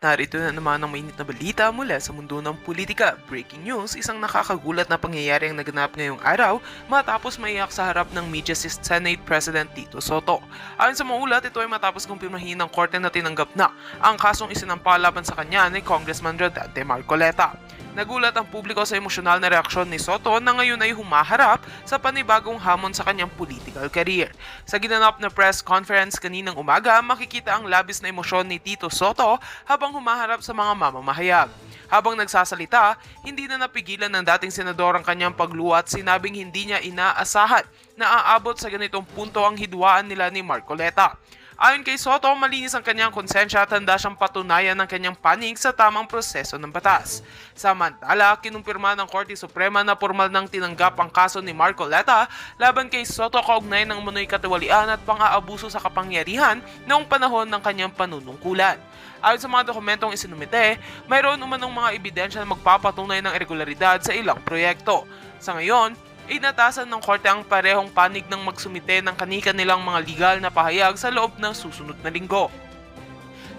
Narito na naman ang mainit na balita mula sa mundo ng politika. Breaking news, isang nakakagulat na pangyayari ang naganap ngayong araw matapos maiyak sa harap ng media si Senate President Tito Soto. Ayon sa mga ulat, ito ay matapos kumpirmahin ng korte na tinanggap na ang kasong isinampa laban sa kanya ni Congressman Rodante Marcoleta. Nagulat ang publiko sa emosyonal na reaksyon ni Soto na ngayon ay humaharap sa panibagong hamon sa kanyang political career. Sa ginanap na press conference kaninang umaga, makikita ang labis na emosyon ni Tito Soto habang humaharap sa mga mamamahayag. Habang nagsasalita, hindi na napigilan ng dating senador ang kanyang pagluwa at sinabing hindi niya inaasahan na aabot sa ganitong punto ang hidwaan nila ni Marcoleta. Ayon kay Soto, malinis ang kanyang konsensya at handa siyang patunayan ng kanyang panig sa tamang proseso ng batas. Samantala, kinumpirma ng Korte Suprema na formal nang tinanggap ang kaso ni Marcoleta laban kay Soto kaugnay ng umunoy katiwalian at pang-aabuso sa kapangyarihan noong panahon ng kanyang panunungkulan. Ayon sa mga dokumentong isinumite, mayroon umanong mga ebidensya na magpapatunay ng irregularidad sa ilang proyekto. Sa ngayon, inatasan ng korte ang parehong panig ng magsumite ng kani-kanilang mga legal na pahayag sa loob ng susunod na linggo.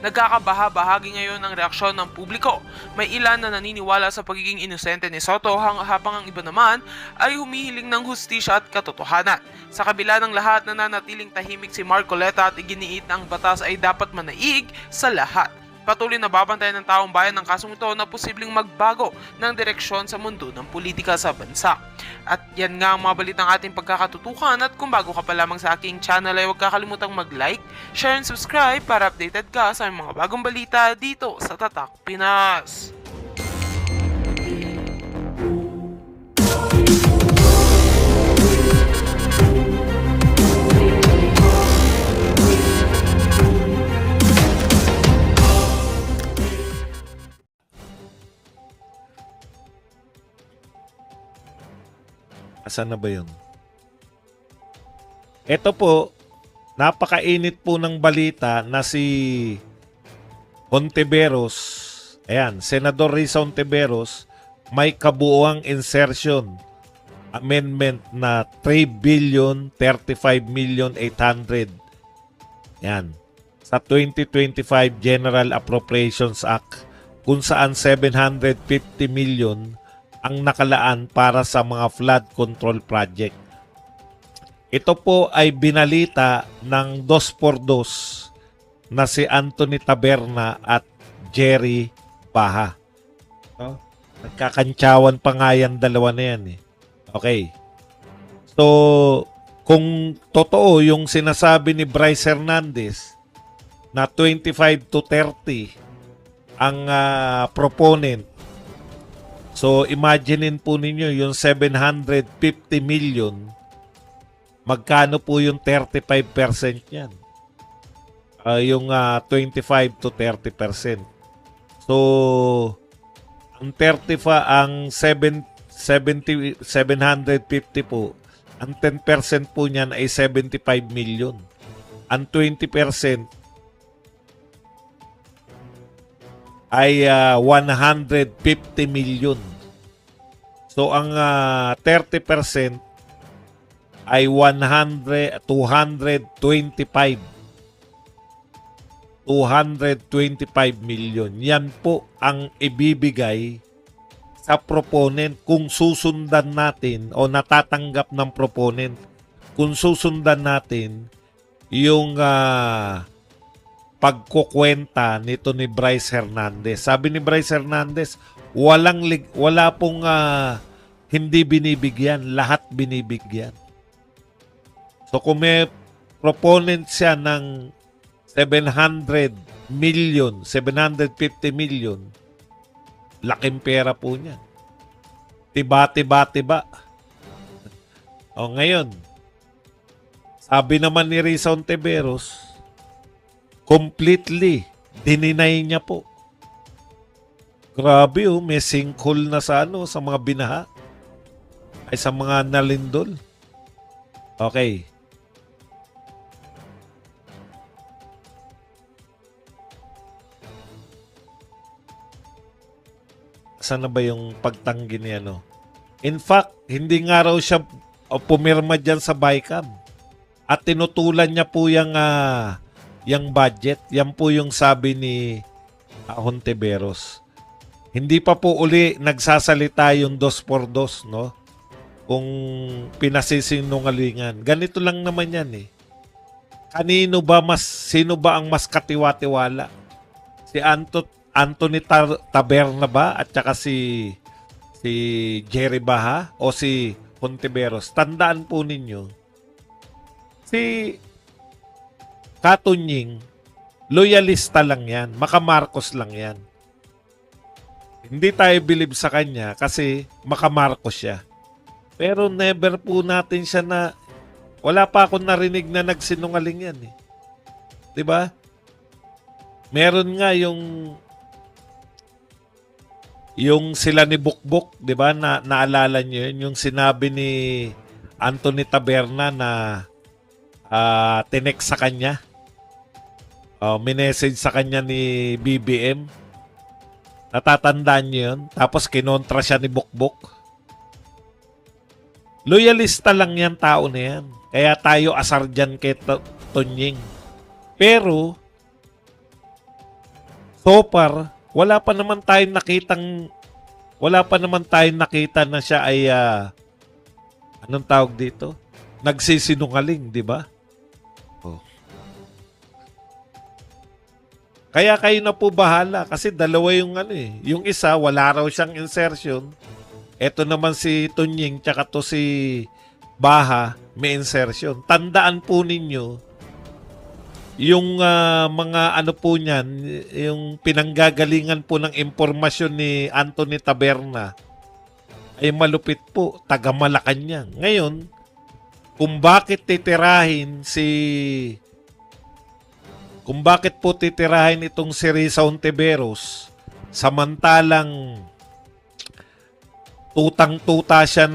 Nagkakabaha-bahagi ngayon ang reaksyon ng publiko. May ilan na naniniwala sa pagiging inosente ni Soto habang ang iba naman ay humihiling ng hustisya at katotohanan. Sa kabila ng lahat, nananatiling tahimik si Marcoleta at iginiit na ang batas ay dapat manaig sa lahat. Patuloy na babantayan ng taong bayan ng kasong ito na posibleng magbago ng direksyon sa mundo ng politika sa bansa. At yan nga ang mga balitang ating pagkakatutukan, at kung bago ka pa lamang sa aking channel ay huwag kakalimutang mag-like, share and subscribe para updated ka sa mga bagong balita dito sa Tatak Pinas. Asan na ba yun? Ito po, napakainit po ng balita na si Hontiveros, ayan, Senador Risa Hontiveros, may kabuuang insertion amendment na 3,035,800,000. Yan. Sa 2025 General Appropriations Act, kung saan 750 million ang nakalaan para sa mga flood control project. Ito po ay binalita ng 2x2 na si Anthony Taberna at Jerry Baha. Oh, nagkakantsawan pa nga yan, dalawa na yan eh. Okay. So, kung totoo yung sinasabi ni Bryce Hernandez na 25 to 30 ang proponent, so, imaginein po ninyo yung 750 million, magkano po yung 35% yan? Yung 25 to 30%. So, ang 750 po, ang 10% po niyan ay 75 million. Ang 20% ay 150 million. So ang 30% ay 225 million. Yan po ang ibibigay sa proponent kung susundan natin o natatanggap ng proponent kung susundan natin yung pagkukwenta nito ni Bryce Hernandez. Sabi ni Bryce Hernandez, wala pong hindi binibigyan, lahat binibigyan. So kung may proponent siya ng 750 million, laking pera po niya. Tiba. O ngayon, sabi naman ni Risa Hontiveros, completely dininay niya po. Grabe oh, may sinkhole na sa sa mga binaha. Ay sa mga nalindol. Okay. Saan na ba yung pagtanggi ni ano? In fact, hindi nga raw siya pumirma dyan sa BICAM. At tinutulan niya po yung budget. Yan po yung sabi Hontiveros. Hindi pa po uli nagsasalita yung 2x2, no? Kung pinasisinungalingan. Ganito lang naman yan eh. Sino ba ang mas katiwa-tiwala? Si Anthony Taberna ba at saka si Jerry Baha o si Hontiveros? Tandaan po ninyo, si Katunying, loyalista lang yan. Makamarcos lang yan. Hindi tayo believe sa kanya kasi makamarcos siya. Pero never po natin siya wala pa akong narinig na nagsinungaling yan eh. 'Di ba? Meron nga yung sila ni Bukbok, 'di ba? Naalala niyo yun, yung sinabi ni Anthony Taberna na tinext sa kanya. Minessage sa kanya ni BBM. Natatandaan niyo yun? Tapos kinontra siya ni Bukbok. Loyalista lang yan, tao na yan. Kaya tayo asar dyan kay Tonying. Pero, so far, wala pa naman tayong nakita na siya ay, anong tawag dito? Nagsisinungaling, di ba? Oh. Kaya kayo na po bahala kasi dalawa yung yung isa wala raw siyang insertion. Ito naman si Tunying tsaka to si Baha may insertion. Tandaan po ninyo yung mga po niyan, yung pinanggagalingan po ng impormasyon ni Anthony Taberna ay malupit po, taga Malacanang. Ngayon, kung bakit po titirahin itong si Risa Hontiveros samantalang tutang-tuta siya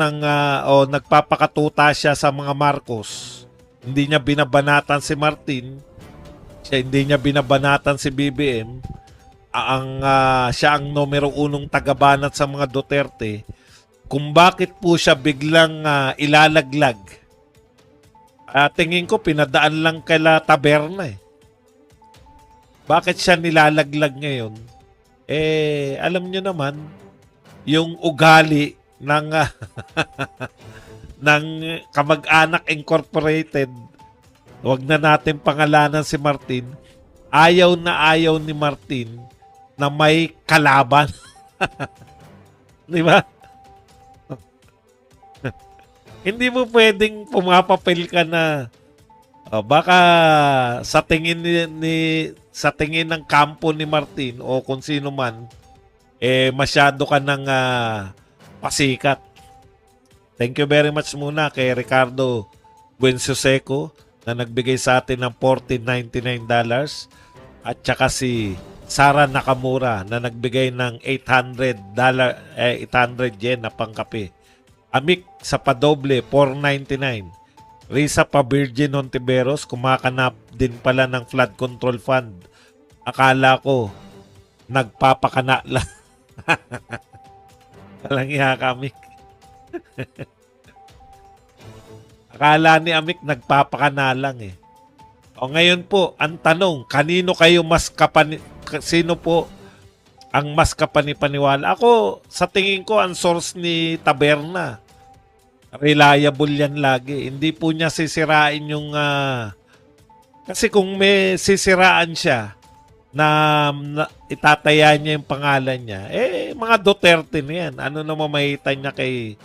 o nagpapakatuta siya sa mga Marcos. Hindi niya binabanatan si Martin, hindi niya binabanatan si BBM, siya ang numero 1 tagabanat sa mga Duterte. Kung bakit po siya biglang ilalaglag? Tingin ko pinadaan lang kala Taberna eh. Bakit siya nilalaglag ngayon? Alam nyo naman, yung ugali ng ng Kamag-anak Incorporated, wag na natin pangalanan si Martin, ayaw ni Martin na may kalaban. Di ba? Hindi mo pwedeng pumapapil ka na baka sa tingin sa tingin ng kampo ni Martin o kung sino man masyado ka ng pasikat. Thank you very much muna kay Ricardo Buensoseco na nagbigay sa atin ng $14.99 at saka si Sara Nakamura na nagbigay ng $800 yen na pangkape. Amik sa padoble, $4.99. Risa pa Virgin Hontiveros, kumakanap din pala ng flood control fund. Akala ko, nagpapakana lang. Walang iya ka, Amik. Akala ni Amik, nagpapakana lang eh. O ngayon po, ang tanong, sino po ang mas kapanipaniwala? Ako, sa tingin ko, ang source ni Taberna, reliable yan lagi. Hindi po niya sisirain yung kasi kung may sisiraan siya na itataya niya yung pangalan niya, mga Duterte na yan. Ano na mamahitan niya kay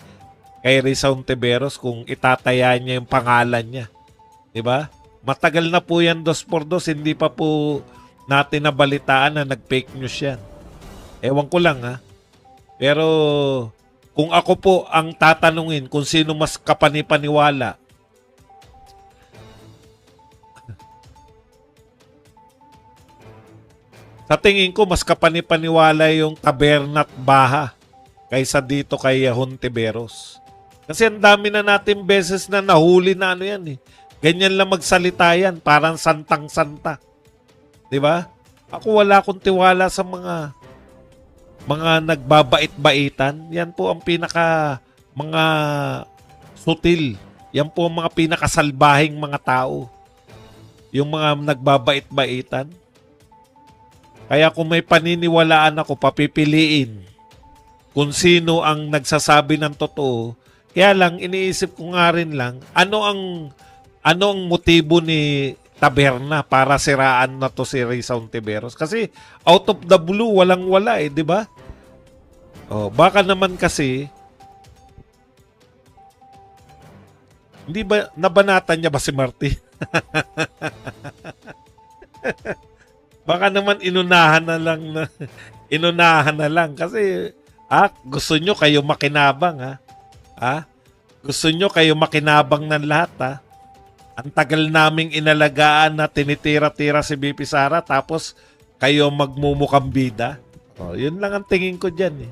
Risa Hontiveros kung itataya niya yung pangalan niya? Diba? Matagal na po yan 2x2, hindi pa po natin nabalitaan na nag-fake news yan. Ewan ko lang ha. Pero kung ako po ang tatanungin kung sino mas kapanipaniwala, sa tingin ko mas kapanipaniwala yung Taberna at Baha kaysa dito kay Hontiveros. Kasi ang dami na natin beses na nahuli na yan eh. Ganyan lang magsalita yan, parang santang-santa. 'Di ba? Ako wala akong tiwala sa mga nagbabait-baitan. Yan po ang mga sutil. Yan po ang mga pinakasalbahing mga tao. Yung mga nagbabait-baitan. Kaya kung may paniniwalaan ako, papipiliin kung sino ang nagsasabi ng totoo. Kaya lang, iniisip ko nga rin lang, ano ang motibo ni Taberna para siraan na to si Risa Ontiveros? Kasi out of the blue, walang-wala di ba? Oh, baka naman kasi, hindi ba, nabanatan niya ba si Martin? Baka naman inunahan na lang kasi gusto nyo kayo makinabang gusto nyo kayo makinabang ng lahat Ang tagal naming inalagaan na tinitira-tira si BP Sara tapos kayo magmumukhang bida. Yun lang ang tingin ko diyan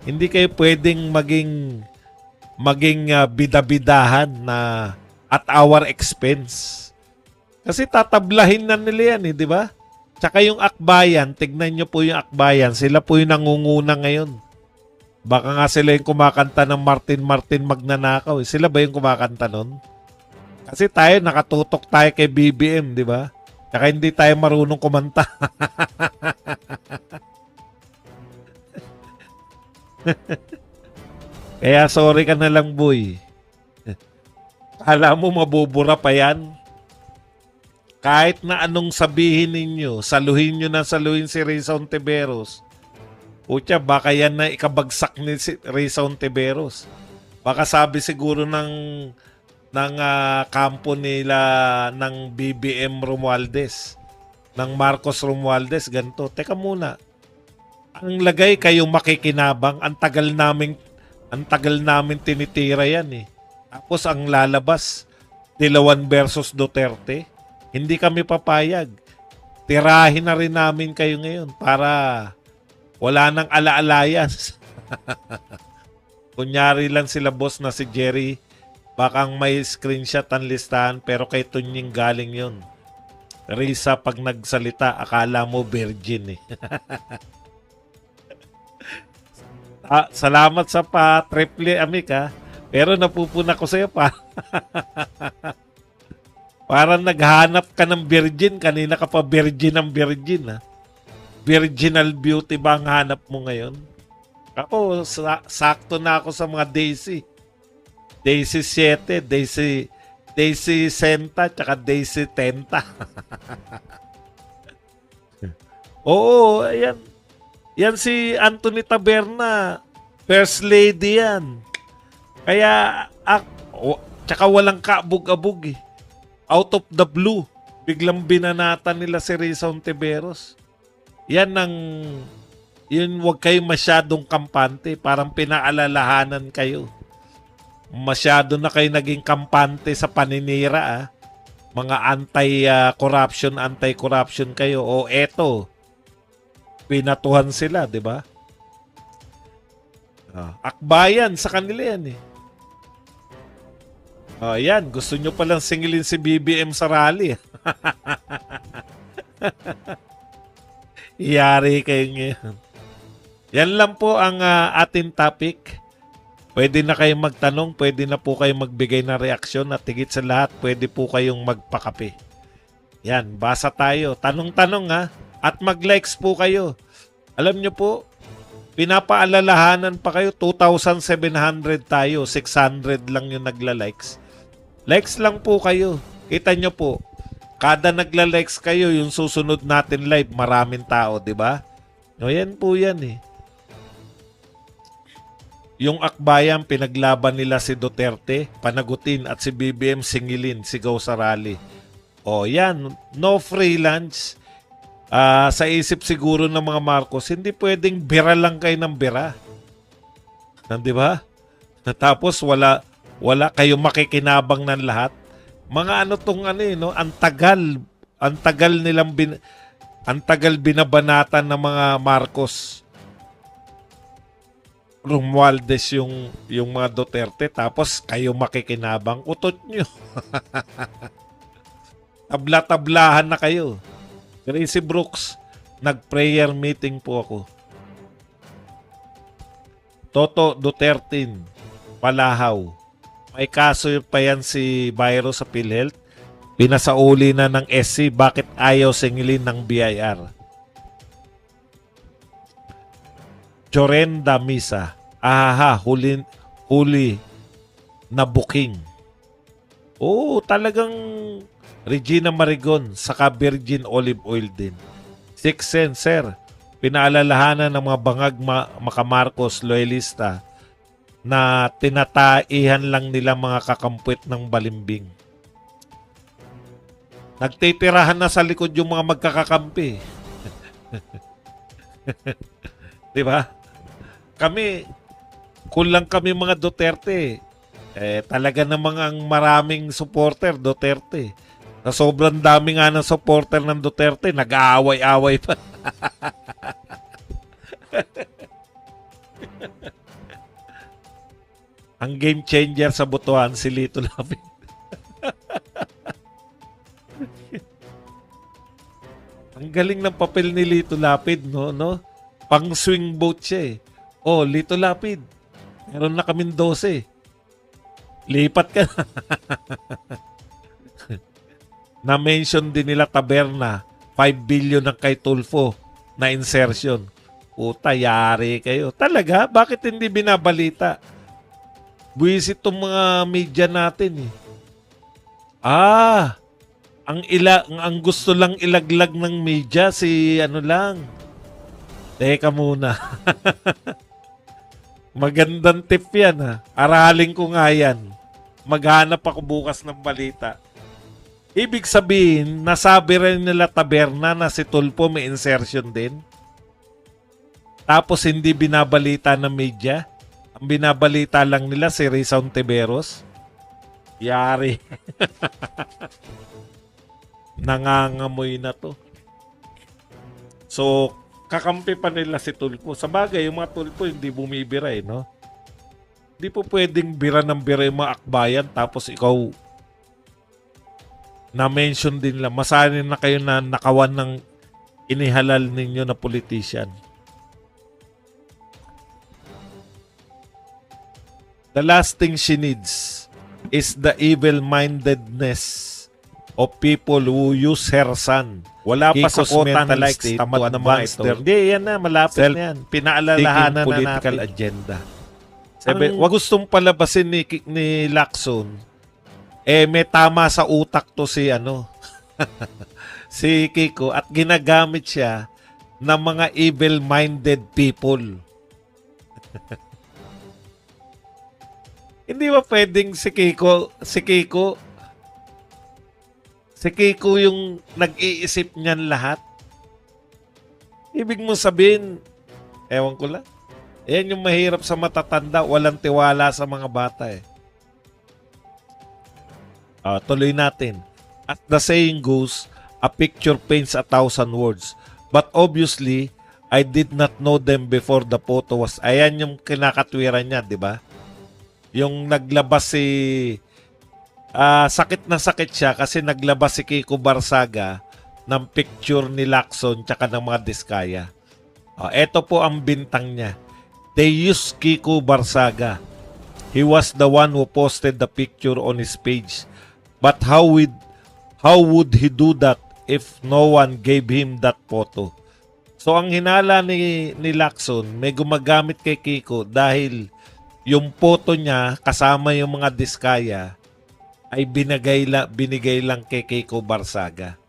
Hindi kayo pwedeng maging bida-bidahan na at our expense. Kasi tatablahin na nila yan di ba? Tsaka yung akbayan, tignan nyo po yung akbayan, sila po yung nangunguna ngayon. Baka nga sila yung kumakanta ng Martin Magnanakaw. Sila ba yung kumakanta nun? Kasi tayo, nakatutok tayo kay BBM, di ba? Tsaka hindi tayo marunong kumanta. Kaya sorry ka na lang, boy. Kala mo mabubura pa yan? Kahit na anong sabihin ninyo, saluhin nyo na saluhin si Risa Ontiveros. Pucha, baka yan na ikabagsak ni si Risa Ontiveros. Baka sabi siguro ng kampo nila ng BBM Romualdez, ng Marcos Romualdez, ganito. Teka muna, ang lagay kayong makikinabang, ang tagal namin tinitira yan Tapos ang lalabas, Dilawan versus Duterte. Hindi kami papayag. Tirahin na rin namin kayo ngayon para wala nang ala-alayas. Kunyari lang sila boss na si Jerry, bakang may screenshot ang listahan pero kay Tunying galing yun. Risa, pag nagsalita, akala mo virgin Salamat sa triple amik pero napupuna ko sa'yo pa. Parang naghanap ka ng virgin. Kanina ka pa virgin ng virgin Virginal beauty ba ang hanap mo ngayon? Ako, sakto na ako sa mga Daisy. Daisy 7, Daisy Senta, tsaka Daisy Tenta. Oo, ayan. Yan si Anthony Taberna. First lady yan. Kaya, tsaka walang kaabog-abog Out of the blue, biglang binanatan nila si Risa Ontiveros. Yun wag kayo masyadong kampante, parang pinaalalahanan kayo. Masyado na kayo naging kampante sa paninira Mga anti-corruption kayo. O eto, pinatuhan sila, di ba? Akbayan sa kanila yan yan, gusto nyo palang singilin si BBM sa rally. Iyari kayo ngayon. Yan lang po ang ating topic. Pwede na kayong magtanong, pwede na po kayong magbigay ng reaksyon at higit sa lahat, pwede po kayong magpakape. Yan, basa tayo. Tanong-tanong at mag-likes po kayo. Alam nyo po, pinapaalalahanan pa kayo, 2,700 tayo, 600 lang yung nagla-likes. Likes lang po kayo. Kita nyo po, kada nagla-likes kayo, yung susunod natin live, maraming tao, di ba? O yan po yan Yung akbayan, pinaglaban nila si Duterte, panagutin at si BBM singilin, sigaw sa rally. O yan, no free lunch. Sa isip siguro ng mga Marcos, hindi pwedeng bira lang kayo ng bira. Di ba? Tapos wala kayong makikinabang ng lahat. Mga ang tagal binabanatan ng mga Marcos. Romualdez yung mga Duterte, tapos kayo makikinabang, utot nyo. Tabla-tablahan na kayo. Gracie Brooks, nag-prayer meeting po ako. Toto Duterte, Palahaw. May kaso pa yan si Byro sa PhilHealth. Pinasauli na ng SC, bakit ayaw singilin ng BIR? Chorenda Misa. Huli na booking. Oo, talagang Regina Marigon, saka Virgin Olive Oil din. 6 cents, sir. Pinaalalahanan ng mga bangag makamarcos loyalista na tinataihan lang nila mga kakampwet ng balimbing. Nagtitirahan na sa likod yung mga magkakakampi. Di ba? Kami, kulang kami mga Duterte. Talaga namang ang maraming supporter, Duterte. Na sobrang dami nga ng supporter ng Duterte, nag-aaway-away pa. Ang game changer sa botohan, si Lito Lapid. Ang galing ng papel ni Lito Lapid, no? Pang swing vote siya eh. Oh, Lito Lapid, meron na kaming 12. Lipat ka na. Na-mention din nila Taberna, 5 billion ang kay Tulfo na insertion. Puta, yari kayo. Talaga? Bakit hindi binabalita? Buwisit itong mga media natin eh. Ang gusto lang ilaglag ng media si ano lang. Teka muna. Magandang tip yan ha. Aralin ko nga yan. Maghanap ako bukas ng balita. Ibig sabihin, nasabi rin nila Taberna na si Tulfo may insertion din. Tapos hindi binabalita ng media. Ang binabalita lang nila si Risa Ontiveros. Yari. Nangangamoy na to. So, kakampi pa nila si Tulfo. Sa bagay, yung mga Tulfo hindi bumibira eh, no? Hindi po pwedeng bira ng bira yung mga akbayan tapos ikaw na-mention din lang. Masanin na kayo na nakawan ng inihalal ninyo na politician. The last thing she needs is the evil-mindedness of people who use her son. Wala pa sa quota ng state tamad na mga ito. Hindi, yan na. Malapit na yan. Pinaalalahanan na political natin. Agenda. Wag gustong palabasin ni Lacson. May tama sa utak to si si Kiko at ginagamit siya ng mga evil-minded people. Hindi ba pwedeng si Kiko yung nag-iisip niyan lahat? Ibig mo sabihin, ewan ko lang. Yan yung mahirap sa matatanda, walang tiwala sa mga bata eh. Tuloy natin. As the saying goes, a picture paints 1,000 words. But obviously, I did not know them before the photo was... Ayan yung kinakatwiran niya, di ba? Yung naglabas si... sakit na sakit siya kasi naglabas si Kiko Barsaga ng picture ni Lacson tsaka ng mga Diskaya. Ito po ang bintang niya. They used Kiko Barsaga. He was the one who posted the picture on his page. But how would he do that if no one gave him that photo? So ang hinala ni Lacson, may gumagamit kay Kiko dahil yung photo niya kasama yung mga Diskaya ay binigay lang kay Kiko Barsaga.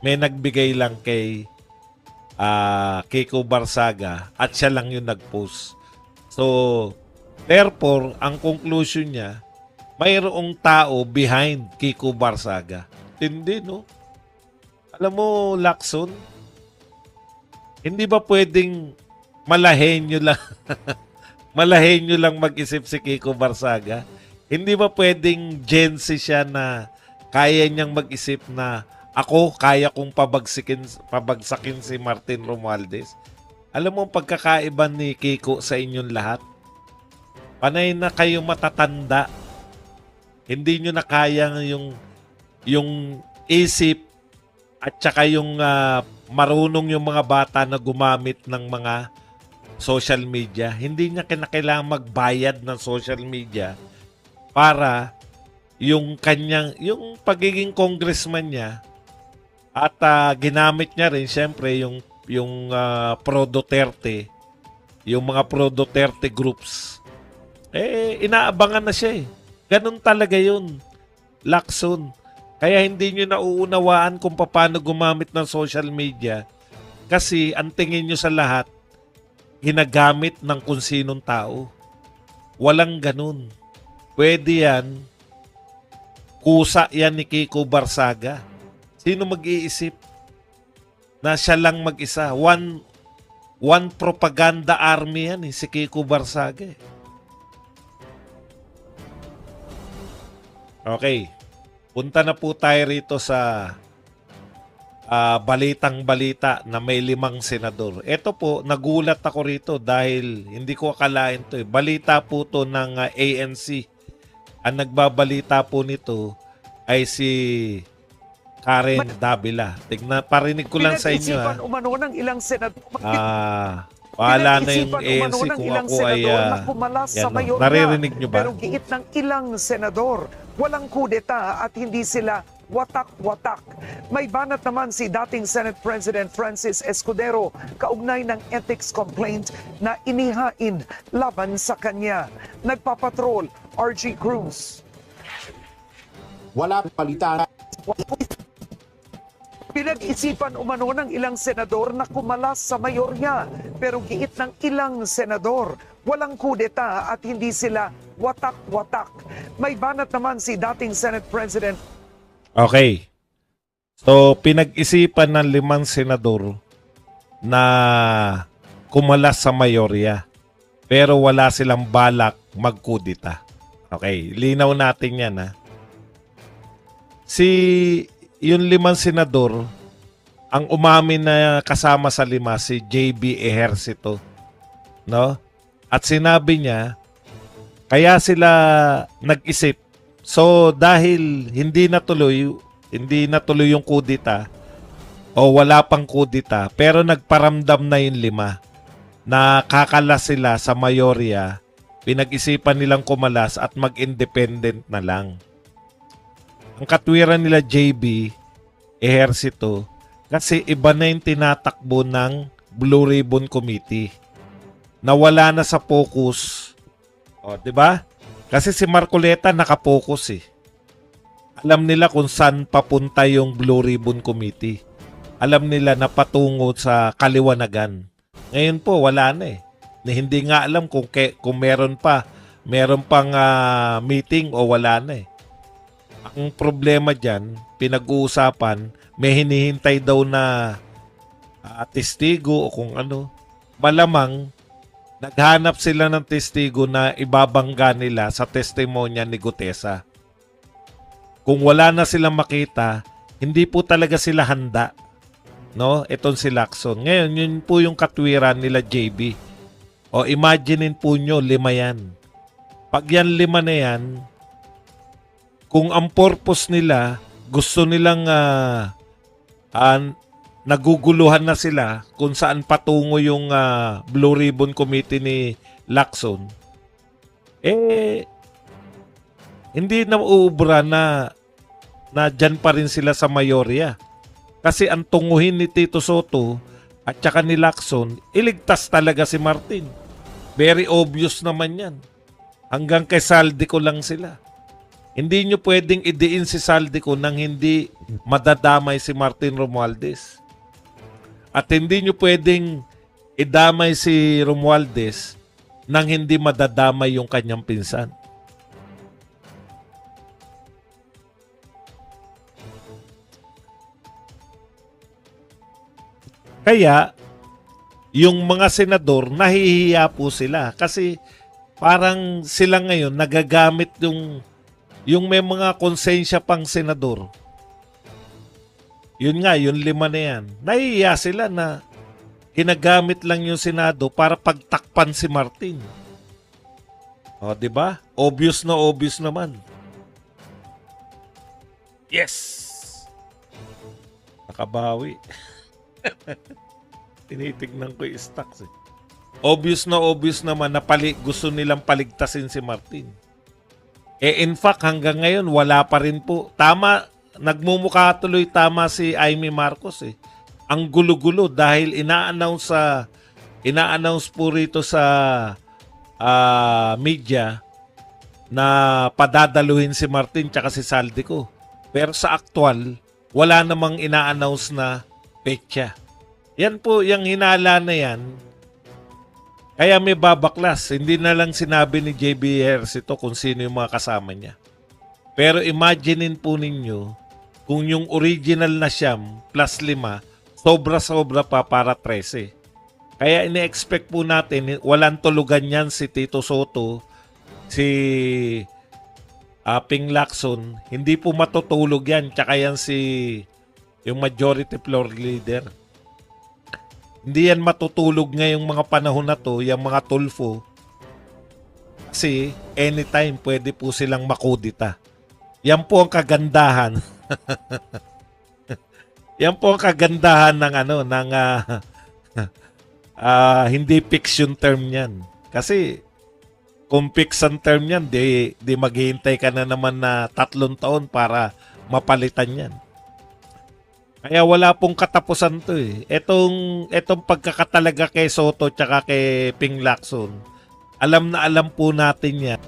May nagbigay lang kay Kiko Barsaga at siya lang yung nag-post. So, therefore, ang conclusion niya, mayroong tao behind Kiko Barsaga. Hindi, no? Alam mo, Lacson, hindi ba pwedeng malahin nyo lang malahin nyo lang mag-isip si Kiko Barsaga? Hindi ba pwedeng Gen Z siya na kaya niyang mag-isip na ako, kaya kong pabagsakin si Martin Romualdez? Alam mo ang pagkakaiba ni Kiko sa inyong lahat? Panay na kayo matatanda. Hindi nyo na kaya yung isip at saka yung marunong yung mga bata na gumamit ng mga social media. Hindi niya kinakailangan magbayad ng social media para yung pagiging congressman niya at ginamit niya rin syempre yung pro Duterte yung mga pro-Duterte groups. Inaabangan na siya eh. Ganun talaga yun, Lacson. Kaya hindi nyo nauunawaan kung paano gumamit ng social media kasi ang tingin nyo sa lahat, ginagamit ng kung sinong tao. Walang ganun. Pwede yan, kusa yan ni Kiko Barsaga. Sino mag-iisip na siya lang mag-isa? One propaganda army yan si Kiko Barsaga. Okay. Punta na po tayo rito sa balitang-balita na may 5 senador. Ito po, nagulat ako rito dahil hindi ko akalain to. Balita po to ng ANC. Ang nagbabalita po nito ay si Karen Davila. Parinig ko lang sa inyo. Pinag-isipan umano ng ilang senador. Wala na yung ANC kung ako ay naririnig nyo ba? Pero giit ng ilang senador, walang kudeta at hindi sila watak-watak. May banat naman si dating Senate President Francis Escudero kaugnay ng ethics complaint na inihain laban sa kanya. Nagpapatrol, RG Cruz. Wala palita. Pinag-isipan umano ng ilang senador na kumalas sa mayorya. Pero giit ng ilang senador, walang kudeta at hindi sila watak-watak. May banat naman si dating Senate President. Okay. So, pinag-isipan ng 5 senador na kumalas sa mayorya. Pero wala silang balak magkudita. Okay, linaw natin yan ha. Yung 5 senador, ang umamin na kasama sa 5 si JB Ejercito, no? At sinabi niya, kaya sila nag-isip. So dahil hindi natuloy yung kudita o wala pang kudita, pero nagparamdam na yung 5 na kakalas sila sa mayorya, pinag-isipan nilang kumalas at mag-independent na lang. Ang katwiran nila JB Ejercito kasi iba na yung tinatakbo ng Blue Ribbon Committee. Nawala na sa focus. O, 'di ba? Kasi si Marcoleta nakapokus eh. Alam nila kung saan papunta yung Blue Ribbon Committee. Alam nila na patungo sa kaliwanagan. Ngayon po wala na eh. Hindi nga alam kung meron pang meeting o wala na eh. Ang problema dyan, pinag-uusapan, may hinihintay daw na testigo o kung ano. Malamang, naghanap sila ng testigo na ibabangga nila sa testimonya ni Gutesa. Kung wala na silang makita, hindi po talaga sila handa. No? Itong si Lacson. Ngayon, yun po yung katwiran nila JB. O imaginein po nyo, 5 yan. Pag yan 5 na yan, kung ang purpose nila, gusto nilang naguguluhan na sila kung saan patungo yung Blue Ribbon Committee ni Lacson, hindi na uubra na dyan pa rin sila sa mayorya. Kasi ang tunguhin ni Tito Soto at saka ni Lacson, iligtas talaga si Martin. Very obvious naman yan. Hanggang kay Saldico lang sila. Hindi nyo pwedeng idiin si Saldico nang hindi madadamay si Martin Romualdez. At hindi nyo pwedeng idamay si Romualdez nang hindi madadamay yung kanyang pinsan. Kaya, yung mga senador, nahihiya po sila. Kasi parang sila ngayon nagagamit yung may mga konsensya pang senador. Yun nga, yung 5 na yan. Nahihiya sila na ginagamit lang yung Senado para pagtakpan si Martin. O, di ba? Obvious naman. Yes! Nakabawi. Tinitignan ko yung stocks eh. Obvious naman na gusto nilang paligtasin si Martin. In fact, hanggang ngayon, wala pa rin po. Tama, nagmumukha tuloy tama si Amy Marcos eh. Ang gulo-gulo dahil ina-announce sa ina-announce po rito sa media na padadaluhin si Martin tsaka si Saldico. Pero sa actual, wala namang ina-announce na petsa. Yan po, yung hinala na yan, kaya may babaklas. Hindi na lang sinabi ni JB Ejercito kung sino yung mga kasama niya. Pero imaginein po ninyo, kung yung original na siyam plus 5, sobra-sobra pa para 13. Kaya ine-expect po natin, walang tulugan yan si Tito Soto, si Ping Lacson. Hindi po matutulog yan. Tsaka yan yung majority floor leader. Hindi yan matutulog ngayong mga panahon na to, yung mga tulfo. Kasi anytime pwede po silang makudita. Yan po ang kagandahan. Yan po ang kagandahan ng hindi fix yung term niyan. Kasi kung fix ang term niyan, di maghihintay ka na naman na 3 taon para mapalitan yan. Kaya wala pong katapusan to eh. Etong pagkakatalaga kay Soto tsaka kay Ping Lacson, alam na alam po natin yan